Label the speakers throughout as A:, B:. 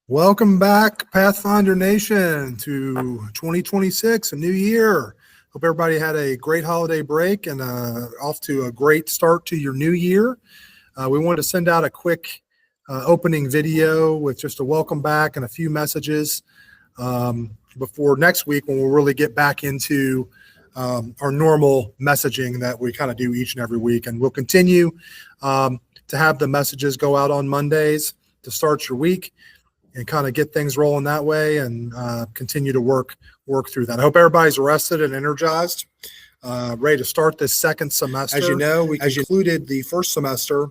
A: Welcome back, Pathfinder Nation, to 2026, a new year. Hope everybody had a great holiday break and off to a great start to your new year. We wanted to send out a quick opening video with just a welcome back and a few messages before next week when we'll really get back into our normal messaging that we kind of do each and every week. And we'll continue to have the messages go out on Mondays to start your week and kind of get things rolling that way and continue to work through that. I hope everybody's rested and energized, ready to start this second semester. As you know, we concluded the first semester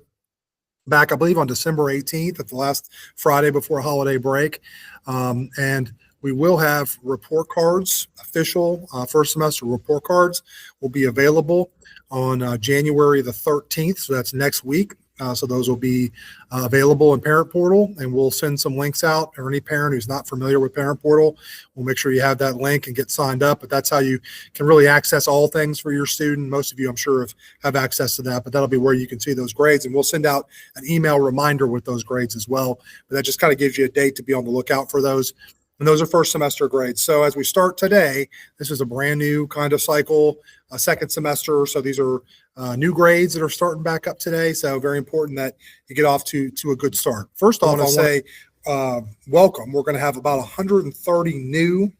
A: back, I believe, on December 18th, at the last Friday before holiday break. And we will have report cards, official first semester report cards will be available on January the 13th. So that's next week. So those will be available in Parent Portal, and we'll send some links out. Or any parent who's not familiar with Parent Portal, we'll make sure you have that link and get signed up. But that's how you can really access all things for your student. Most of you, I'm sure, have access to that, but that'll be where you can see those grades. And we'll send out an email reminder with those grades as well. But that just kind of gives you a date to be on the lookout for those. And those are first semester grades. So as we start today, this is a brand new kind of cycle, a second semester. So these are new grades that are starting back up today. So very important that you get off to a good start. First off, I'll say welcome. We're going to have about 130 new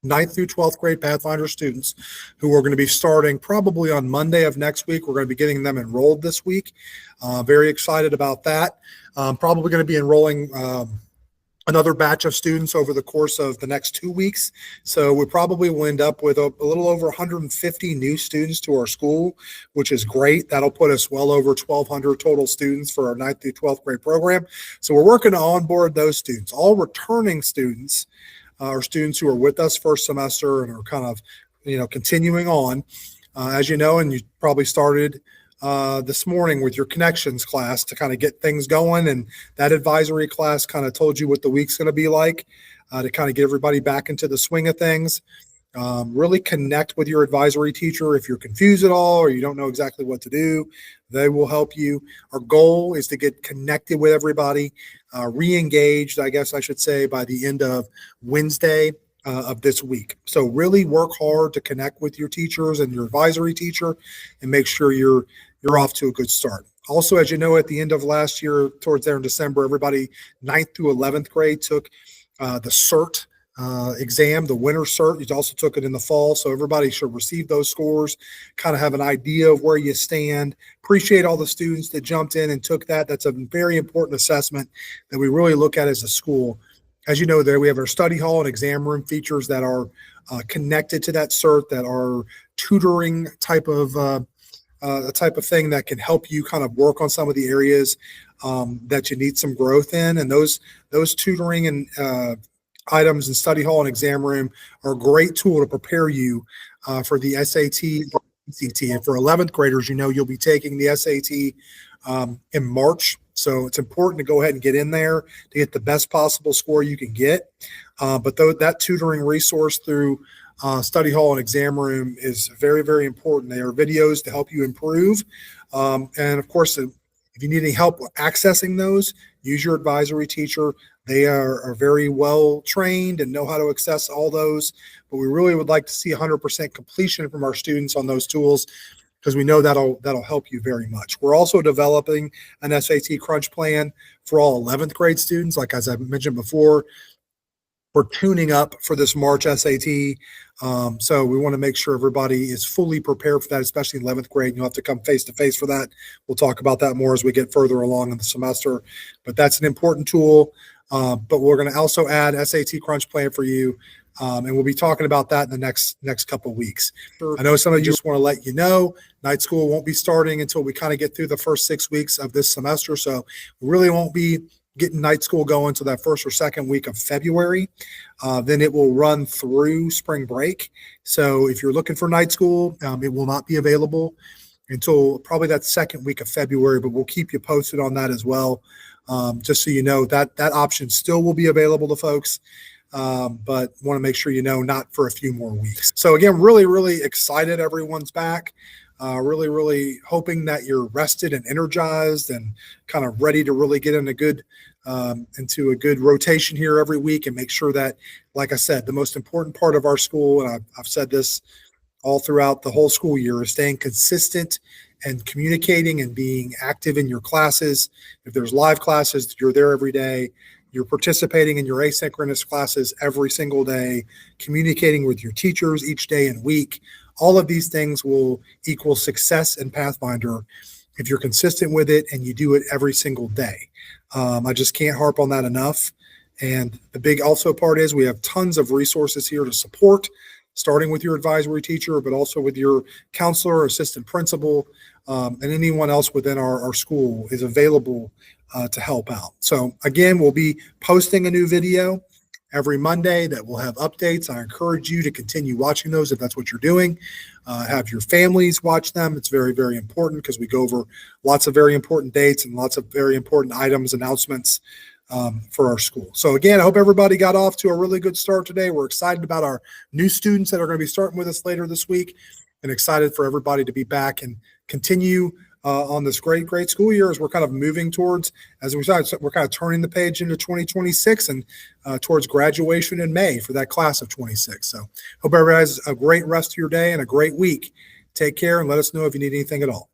A: 9th through 12th grade Pathfinder students who are going to be starting probably on Monday of next week. We're going to be getting them enrolled this week. Very excited about that. Probably going to be enrolling another batch of students over the course of the next 2 weeks. So we probably will end up with a little over 150 new students to our school, which is great. That'll put us well over 1,200 total students for our 9th through 12th grade program. So we're working to onboard those students. All returning students are students who are with us first semester and are kind of, continuing on. As you know, and you probably started this morning with your connections class to kind of get things going, and that advisory class kind of told you what the week's going to be like to kind of get everybody back into the swing of things. Really connect with your advisory teacher. If you're confused at all or you don't know exactly what to do, they will help you. Our goal is to get connected with everybody, re-engaged, I guess I should say, by the end of Wednesday of this week. So really work hard to connect with your teachers and your advisory teacher and make sure you're off to a good start. Also, as you know, at the end of last year, towards there in December, everybody 9th through 11th grade took the CERT exam, the winter CERT. You also took it in the fall. So everybody should receive those scores, kind of have an idea of where you stand. Appreciate all the students that jumped in and took that. That's a very important assessment that we really look at as a school. As you know, there we have our study hall and exam room features that are connected to that CERT, that are tutoring type of thing that can help you kind of work on some of the areas that you need some growth in. And those tutoring and items in study hall and exam room are a great tool to prepare you for the SAT or ACT. And for 11th graders, you'll be taking the SAT in March. So it's important to go ahead and get in there to get the best possible score you can get. But that tutoring resource through study hall and exam room is very, very important. They are videos to help you improve. And of course, if you need any help accessing those, use your advisory teacher. They are very well trained and know how to access all those. But we really would like to see 100% completion from our students on those tools, because we know that'll help you very much. We're also developing an SAT crunch plan for all 11th grade students. Like as I mentioned before, we're tuning up for this March SAT. So we want to make sure everybody is fully prepared for that, especially in 11th grade. You'll have to come face-to-face for that. We'll talk about that more as we get further along in the semester. But that's an important tool. But we're going to also add SAT crunch plan for you. And we'll be talking about that in the next couple of weeks. I know some of you just want to let you know, night school won't be starting until we kind of get through the first 6 weeks of this semester. So we really won't be getting night school going to that first or second week of February. Then it will run through spring break. So if you're looking for night school, it will not be available until probably that second week of February, but we'll keep you posted on that as well. Just so you know that option still will be available to folks. But want to make sure not for a few more weeks. So again, really, really excited everyone's back. Really hoping that you're rested and energized and kind of ready to really get in a good into a good rotation here every week and make sure that, like I said, the most important part of our school, and I've said this all throughout the whole school year, is staying consistent and communicating and being active in your classes. If there's live classes, you're there every day. You're participating in your asynchronous classes every single day, communicating with your teachers each day and week. All of these things will equal success in Pathfinder if you're consistent with it and you do it every single day. I just can't harp on that enough. And the big also part is we have tons of resources here to support, starting with your advisory teacher, but also with your counselor, assistant principal, and anyone else within our school is available to help out. So again, we'll be posting a new video every Monday that will have updates. I encourage you to continue watching those if that's what you're doing. Have your families watch them. It's very, very important because we go over lots of very important dates and lots of very important items, announcements for our school. So again, I hope everybody got off to a really good start today. We're excited about our new students that are going to be starting with us later this week, and excited for everybody to be back and continue on this great school year as we're kind of moving towards, as we said, we're kind of turning the page into 2026 and towards graduation in May for that class of 26. So hope everybody has a great rest of your day and a great week. Take care and let us know if you need anything at all.